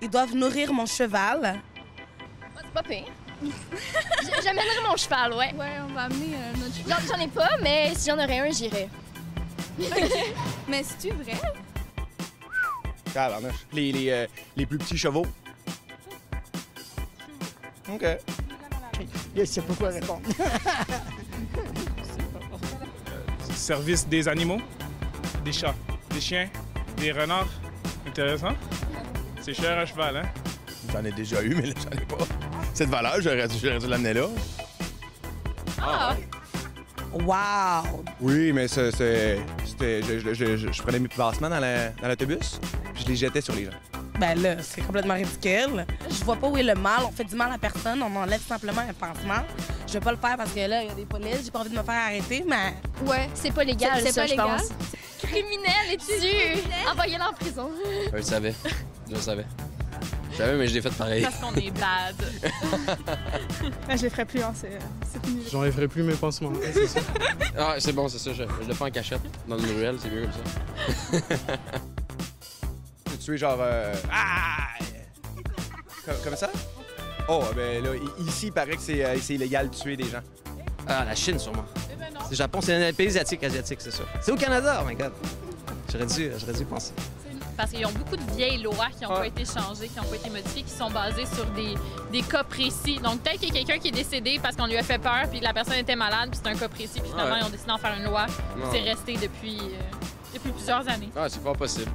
Ils doivent nourrir mon cheval. C'est pas pire. J'amènerai mon cheval, ouais. Ouais, on va amener notre cheval. J'en ai pas, mais si j'en aurais un, j'irais. Mais c'est-tu vrai? Tabarnouche. Les plus petits chevaux. OK. Je sais pas quoi répondre. Service des animaux, des chats, des chiens, des renards. Intéressant. C'est cher un cheval, hein? J'en ai déjà eu, mais là, j'en ai pas. Cette valeur, j'aurais dû l'amener là. Ah! Wow! Oui, mais c'était... Je prenais mes passements dans l'autobus, puis je les jetais sur les gens. Ben là, c'est complètement ridicule. Je vois pas où est le mal. On fait du mal à personne. On enlève simplement un pansement. Je vais pas le faire parce que là, il y a des polices. J'ai pas envie de me faire arrêter, mais... Ouais, c'est pas légal, C'est ça, pas je légal? pense. Criminel, es-tu? Envoyez-le en prison. Je le savais. Je le savais. Je savais, mais je l'ai fait pareil. Parce qu'on est bad. Je les ferai plus, hein, c'est fini. J'enlèverai plus mes pansements. Ouais, c'est ça. Ah, c'est bon, c'est ça. Je le fais en cachette. Dans une ruelle, c'est mieux comme ça. Tu es genre... Comme ça? Oh, ben là, ici, il paraît que c'est illégal de tuer des gens. Ah, la Chine, sûrement. C'est Japon, c'est un pays asiatique, c'est ça. C'est au Canada, oh my God. J'aurais dû penser. Parce qu'ils ont beaucoup de vieilles lois qui n'ont pas été changées, qui n'ont pas été modifiées, qui sont basées sur des cas précis. Donc, peut-être qu'il y a quelqu'un qui est décédé parce qu'on lui a fait peur, puis que la personne était malade, puis c'est un cas précis, puis finalement, ils ont décidé d'en faire une loi. C'est resté depuis plusieurs années. Ah, c'est pas possible.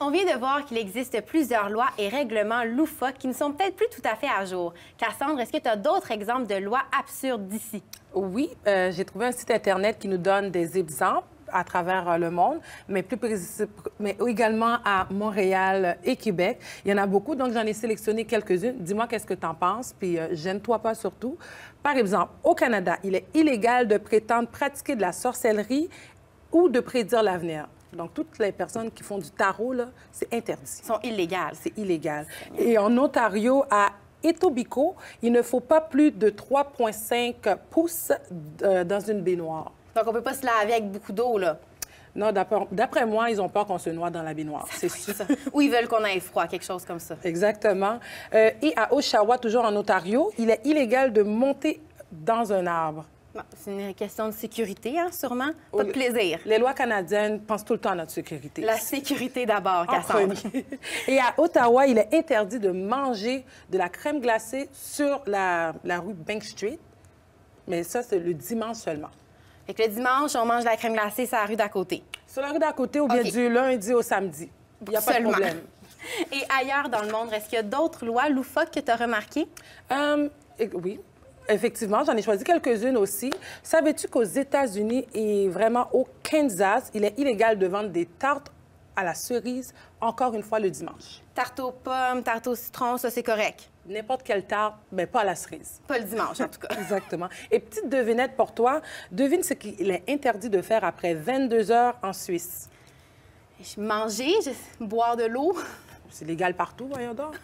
On vient de voir qu'il existe plusieurs lois et règlements loufoques qui ne sont peut-être plus tout à fait à jour. Cassandre, est-ce que tu as d'autres exemples de lois absurdes d'ici? Oui, j'ai trouvé un site Internet qui nous donne des exemples à travers le monde, mais également à Montréal et Québec. Il y en a beaucoup, donc j'en ai sélectionné quelques-unes. Dis-moi qu'est-ce que tu en penses, puis gêne-toi pas surtout. Par exemple, au Canada, il est illégal de prétendre pratiquer de la sorcellerie ou de prédire l'avenir. Donc, toutes les personnes qui font du tarot, là, c'est interdit. Ils sont illégales. C'est illégal. Et en Ontario, à Etobicoke, il ne faut pas plus de 3,5 pouces dans une baignoire. Donc, on peut pas se laver avec beaucoup d'eau, là. Non, d'après moi, ils ont peur qu'on se noie dans la baignoire, c'est sûr. Ou ils veulent qu'on aille froid, quelque chose comme ça. Exactement. Et à Oshawa, toujours en Ontario, il est illégal de monter dans un arbre. Bon, c'est une question de sécurité, hein, sûrement. Pas de plaisir. Les lois canadiennes pensent tout le temps à notre sécurité. La sécurité d'abord, Cassandre. Et à Ottawa, il est interdit de manger de la crème glacée sur la rue Bank Street. Mais ça, c'est le dimanche seulement. Fait que le dimanche, on mange de la crème glacée sur la rue d'à côté. Sur la rue d'à côté ou bien du lundi au samedi. Il n'y a pas de problème. Et ailleurs dans le monde, est-ce qu'il y a d'autres lois loufoques que tu as remarquées? Oui. Effectivement, j'en ai choisi quelques-unes aussi. Savais-tu qu'aux États-Unis et vraiment au Kansas, il est illégal de vendre des tartes à la cerise, encore une fois, le dimanche? Tarte aux pommes, tarte au citron, ça, c'est correct. N'importe quelle tarte, mais pas à la cerise. Pas le dimanche, en tout cas. Exactement. Et petite devinette pour toi, devine ce qu'il est interdit de faire après 22 heures en Suisse. Manger, boire de l'eau. C'est légal partout, voyons donc.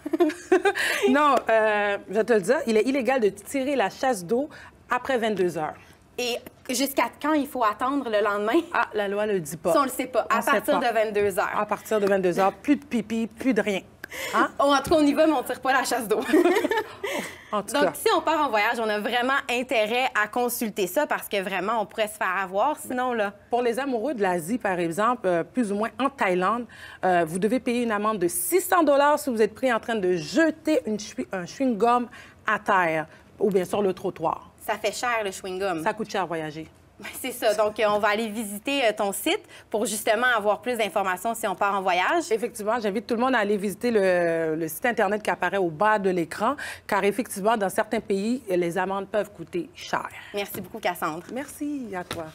Non, je vais te le dire, il est illégal de tirer la chasse d'eau après 22 heures. Et jusqu'à quand il faut attendre le lendemain? Ah, la loi ne le dit pas. Ça, on le sait pas. À partir de 22 heures. À partir de 22 heures, plus de pipi, plus de rien. Hein? Oh, en tout cas, on y va, mais on ne tire pas la chasse d'eau. Donc, si on part en voyage, on a vraiment intérêt à consulter ça parce que vraiment, on pourrait se faire avoir. Sinon, là... Pour les amoureux de l'Asie, par exemple, plus ou moins en Thaïlande, vous devez payer une amende de 600 $ si vous êtes pris en train de jeter un chewing-gum à terre ou bien sur le trottoir. Ça fait cher, le chewing-gum. Ça coûte cher voyager. C'est ça. Donc, on va aller visiter ton site pour justement avoir plus d'informations si on part en voyage. Effectivement, j'invite tout le monde à aller visiter le site Internet qui apparaît au bas de l'écran, car effectivement, dans certains pays, les amendes peuvent coûter cher. Merci beaucoup, Cassandre. Merci à toi.